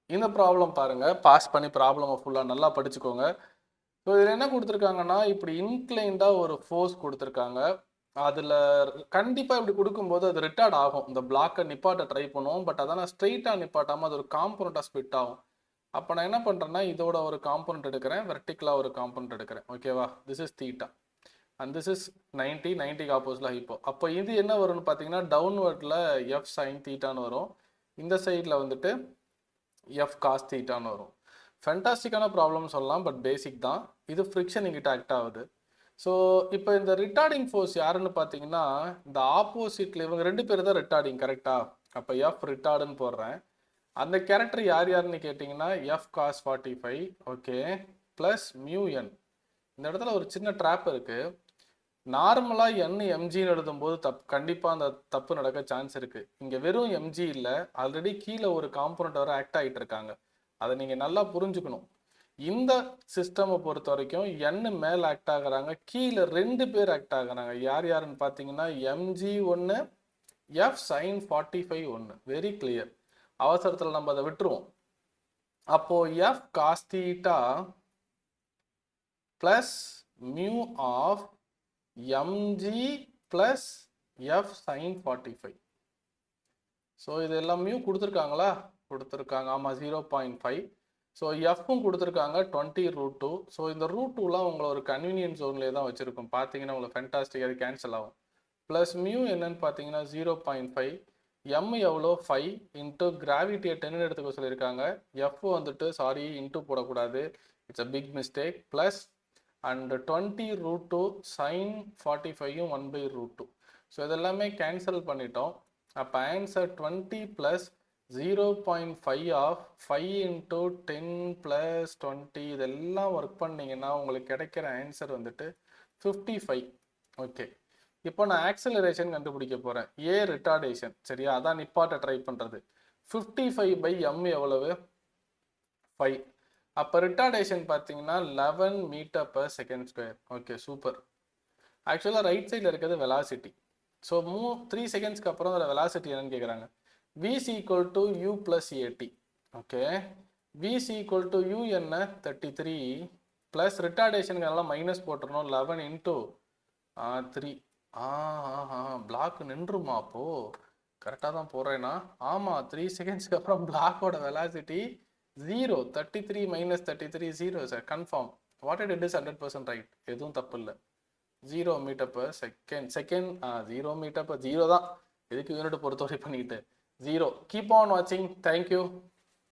இந்த ப்ராப்ளம் பாருங்கள், பாஸ் பண்ணி ப்ராப்ளமை ஃபுல்லாக நல்லா படிச்சுக்கோங்க. ஸோ இதில் என்ன கொடுத்துருக்காங்கன்னா, இப்படி இன்க்ளைண்டாக ஒரு ஃபோர்ஸ் கொடுத்துருக்காங்க. அதில் கண்டிப்பாக இப்படி கொடுக்கும்போது அது ரிட்டார்ட் ஆகும். இந்த பிளாக்கை நிப்பாட்ட ட்ரை பண்ணுவோம். பட் அதான் நான் ஸ்ட்ரெயிட்டாக நிப்பாட்டாமல் அது ஒரு காம்பனண்ட்டாக ஸ்பிட் ஆகும். அப்போ நான் என்ன பண்ணுறேன்னா, இதோட ஒரு காம்பனண்ட் எடுக்கிறேன், வெர்டிக்கலாக ஒரு காம்பனண்ட் எடுக்கிறேன். ஓகேவா? This is theta and this is 90க்கு ஆப்போசிட்டில் ஹைப்போ. அப்போ இது என்ன வரும்னு பார்த்தீங்கன்னா, டவுன்வர்டில் எஃப் சைன் தீட்டான்னு வரும். இந்த சைடில் வந்துட்டு எஃப் காஸ் தீட்டான்னு வரும். ஃபென்டாஸ்டிக்கான ப்ராப்ளம் சொல்லலாம், பட் பேசிக் தான். இது ஃப்ரிக்ஷன் இங்கிட்ட ஆக்ட் ஆகுது. ஸோ இப்போ இந்த ரிட்டார்டிங் ஃபோர்ஸ் யாருன்னு பார்த்தீங்கன்னா, இந்த ஆப்போசிட்டில் இவங்க 2 பேர் தான் ரிட்டார்டிங், கரெக்டாக? அப்போ எஃப் ரிட்டார்டுன்னு போடுறேன். அந்த கேரக்டர் யார் யாருன்னு கேட்டிங்கன்னா, F cos 45, okay, plus mu N. இந்த இடத்துல ஒரு சின்ன ட்ராப் இருக்குது. நார்மலாக என் எம்ஜின்னு எழுதும்போது கண்டிப்பாக அந்த தப்பு நடக்க சான்ஸ் இருக்குது. இங்கே வெறும் எம்ஜி இல்லை, ஆல்ரெடி கீழே ஒரு காம்பனண்ட் வர ஆக்ட் ஆகிட்டு இருக்காங்க. அதை நீங்கள் நல்லா புரிஞ்சுக்கணும். இந்த சிஸ்டமை பொறுத்த வரைக்கும் என் மேலே ஆக்ட் ஆகுறாங்க, கீழே 2 பேர் ஆக்ட் ஆகுறாங்க. யார் யாருன்னு பார்த்தீங்கன்னா, எம்ஜி ஒன்று, எஃப் சைன் 45 ஒன்று. Very clear. அவசரத்தில் நம்ம அதை விட்டுருவோம். அப்போ F cos theta plus mu of MG plus F sine 45. So இது எல்லாம் மியூ கொடுத்துருக்காங்களா? கொடுத்துருக்காங்க. ஆமாம், 0.5. ஸோ எஃப்பும் கொடுத்துருக்காங்க 20√2. ஸோ இந்த √2லாம் உங்களை ஒரு கன்வீனியன்ஸ் ஜோன்லேயே தான் வச்சுருக்கும். பார்த்தீங்கன்னா உங்களுக்கு ஃபென்டாஸ்டிக், அது கேன்சல் ஆகும். ப்ளஸ் மியூ என்னன்னு பார்த்தீங்கன்னா 0.5. எம் எவ்வளோ? 5 இன்ட்டு கிராவிட்டியை 10 எடுத்துக்க சொல்லியிருக்காங்க. எஃப் வந்துட்டு சாரி இன்ட்டு போடக்கூடாது, it's a big mistake. Plus and 20√2 sine 45யும் 1/√2. ஸோ இதெல்லாமே கேன்சல் பண்ணிட்டோம். அப்போ answer 20 plus 0.5 of 5 into 10 plus 20 இதெல்லாம் ஒர்க் பண்ணிங்கன்னா உங்களுக்கு கிடைக்கிற ஆன்சர் வந்துட்டு 55. ஓகே, இப்போ நான் ஆக்சலரேஷன் கண்டுபிடிக்க போகிறேன். ஏ ரிட்டார்டேஷன், சரியா? அதான் நிப்பாட்ட ட்ரை பண்ணுறது. 55/m எவ்வளவு? 5. அப்போ ரிட்டார்டேஷன் பார்த்தீங்கன்னா 11 மீட்டர்/செகண்ட் ஸ்கொயர். Okay, super. ஆக்சுவலாக ரைட் சைடில் இருக்கிறது வெலாசிட்டி. ஸோ 3 செகண்ட்ஸ்க்கு அப்புறம் அதில் வெலாசிட்டி என்னன்னு கேட்குறாங்க. v = u + at. Okay, v = u என்ன? 33 ப்ளஸ் ரிட்டார்டேஷனுக்கு மைனஸ் போட்டுருணும், 11 இன்ட்டு 3. பிளாக் நின்றுமா? அப்போது கரெக்டாக தான் போடுறேன்னா? ஆமாம், 3 செகண்ட்ஸ்க்கு அப்புறம் பிளாக்கோட velocity 0. 33 - 33 0 sir, confirm. What it is 100% right, எதுவும் தப்பு இல்லை. 0 மீட்டர்/செகண்ட். 0 மீட்டர்/0 தான். எதுக்கு யூனிட் பொறுத்தவரை பண்ணிக்கிட்டு 0. கீப் ஆன் வாட்சிங். தேங்க்யூ.